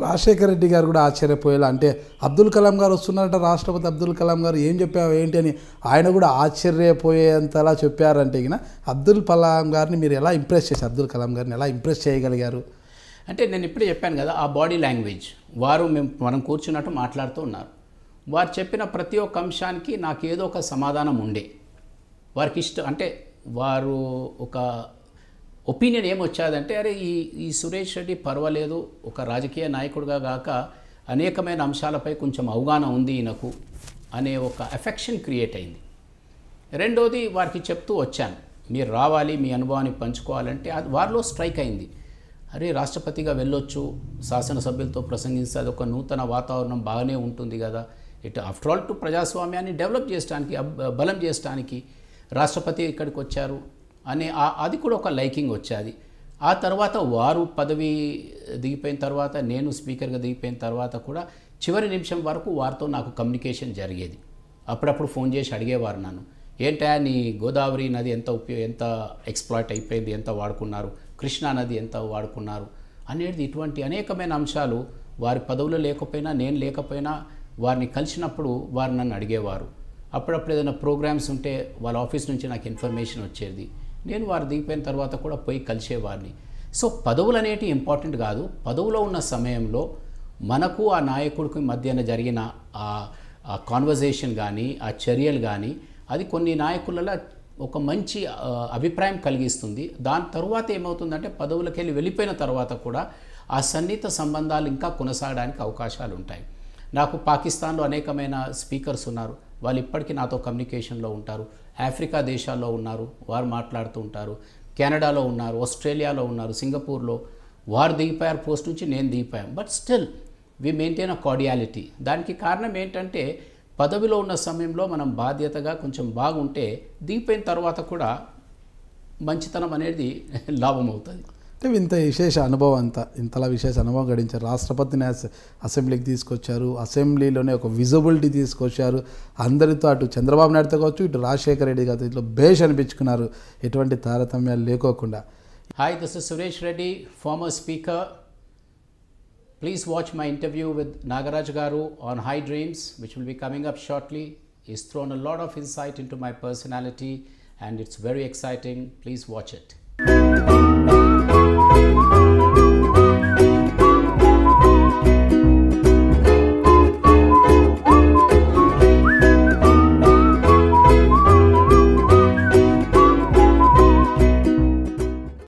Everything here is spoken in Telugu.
రాజశేఖర రెడ్డి గారు కూడా ఆశ్చర్యపోయేలా, అంటే అబ్దుల్ కలాం గారు వస్తున్నారట, రాష్ట్రపతి అబ్దుల్ కలాం గారు ఏం చెప్పావు ఏంటి అని ఆయన కూడా ఆశ్చర్యపోయేంతలా చెప్పారంటే ఇక అబ్దుల్ కలాం గారిని మీరు ఎలా ఇంప్రెస్ చేశారు? అబ్దుల్ కలాం గారిని ఎలా ఇంప్రెస్ చేయగలిగారు? అంటే నేను ఇప్పుడే చెప్పాను కదా, ఆ బాడీ లాంగ్వేజ్ వారు మనం కూర్చున్నట్టు మాట్లాడుతూ ఉన్నారు. వారు చెప్పిన ప్రతి ఒక్క అంశానికి నాకు ఏదో ఒక సమాధానం ఉండే. వారికి ఇష్టం అంటే వారు ఒక ఒపీనియన్ ఏమొచ్చాదంటే, అరే ఈ సురేష్ రెడ్డి పర్వాలేదు, ఒక రాజకీయ నాయకుడిగా కాక అనేకమైన అంశాలపై కొంచెం అవగాహన ఉంది ఈయనకు అనే ఒక ఎఫెక్షన్ క్రియేట్ అయింది. రెండోది వారికి చెప్తూ వచ్చాను, మీరు రావాలి, మీ అనుభవాన్ని పంచుకోవాలంటే అది వారిలో స్ట్రైక్ అయింది. అరే రాష్ట్రపతిగా వెళ్ళొచ్చు, శాసనసభ్యులతో ప్రసంగిస్తే అదొక నూతన వాతావరణం బాగానే ఉంటుంది కదా, ఇటు ఆఫ్టర్ ఆల్ టు ప్రజాస్వామ్యాన్ని డెవలప్ చేయడానికి, బలం చేయడానికి రాష్ట్రపతి ఇక్కడికి వచ్చారు అనే అది కూడా ఒక లైకింగ్ వచ్చేది. ఆ తర్వాత వారు పదవి దిగిపోయిన తర్వాత, నేను స్పీకర్గా దిగిపోయిన తర్వాత కూడా చివరి నిమిషం వరకు వారితో నాకు కమ్యూనికేషన్ జరిగేది. అప్పుడప్పుడు ఫోన్ చేసి అడిగేవారు నన్ను, ఏంటా నీ గోదావరి నది ఎంత ఎక్స్ప్లాయిట్ అయిపోయింది, ఎంత వాడుకున్నారు, కృష్ణా నది ఎంత వాడుకున్నారు అనేది, ఇటువంటి అనేకమైన అంశాలు వారి పదవులు లేకపోయినా నేను లేకపోయినా వారిని కలిసినప్పుడు వారు నన్ను అడిగేవారు. అప్పుడప్పుడు ఏదైనా ప్రోగ్రామ్స్ ఉంటే వాళ్ళ ఆఫీస్ నుంచి నాకు ఇన్ఫర్మేషన్ వచ్చేది. నేను వారు దిగిపోయిన తర్వాత కూడా పోయి కలిసేవాడిని. సో పదవులు అనేవి ఇంపార్టెంట్ కాదు. పదవులో ఉన్న సమయంలో మనకు ఆ నాయకుడికి మధ్యన జరిగిన ఆ కాన్వర్జేషన్ కానీ, ఆ చర్యలు కానీ, అది కొన్ని నాయకులలో ఒక మంచి అభిప్రాయం కలిగిస్తుంది. దాని తర్వాత ఏమవుతుందంటే, పదవులకు వెళ్ళిపోయిన తర్వాత కూడా ఆ సన్నిహిత సంబంధాలు ఇంకా కొనసాగడానికి అవకాశాలు ఉంటాయి. నాకు పాకిస్తాన్లో అనేకమైన స్పీకర్స్ ఉన్నారు, వాళ్ళు ఇప్పటికీ నాతో కమ్యూనికేషన్లో ఉంటారు. ఆఫ్రికా దేశాల్లో ఉన్నారు, వారు మాట్లాడుతూ ఉంటారు. కెనడాలో ఉన్నారు, ఆస్ట్రేలియాలో ఉన్నారు, సింగపూర్లో. వారు దిగిపోయారు పోస్ట్ నుంచి, నేను దిగిపోయాను. But still we maintain a cordiality. దానికి కారణం ఏంటంటే, పదవిలో ఉన్న సమయంలో మనం బాధ్యతగా కొంచెం బాగుంటే దిగిపోయిన తర్వాత కూడా మంచితనం అనేది లాభం అవుతుంది. అంటే ఇంత విశేష అనుభవం ఇంతలా విశేష అనుభవం గడించారు. రాష్ట్రపతిని అసెంబ్లీకి తీసుకొచ్చారు, అసెంబ్లీలోనే ఒక విజిబిలిటీ తీసుకొచ్చారు. అందరితో అటు చంద్రబాబు నాయుడుతో కావచ్చు, ఇటు రాజశేఖర రెడ్డి గారితో ఇట్లా బేష్ అనిపించుకున్నారు, ఎటువంటి తారతమ్యాలు లేకోకుండా. Hi, this is Suresh Reddy, former speaker. Please watch my interview with Nagaraj Garu on High Dreams, which will be coming up shortly. He's thrown a lot of insight into my personality and it's very exciting. Please watch it.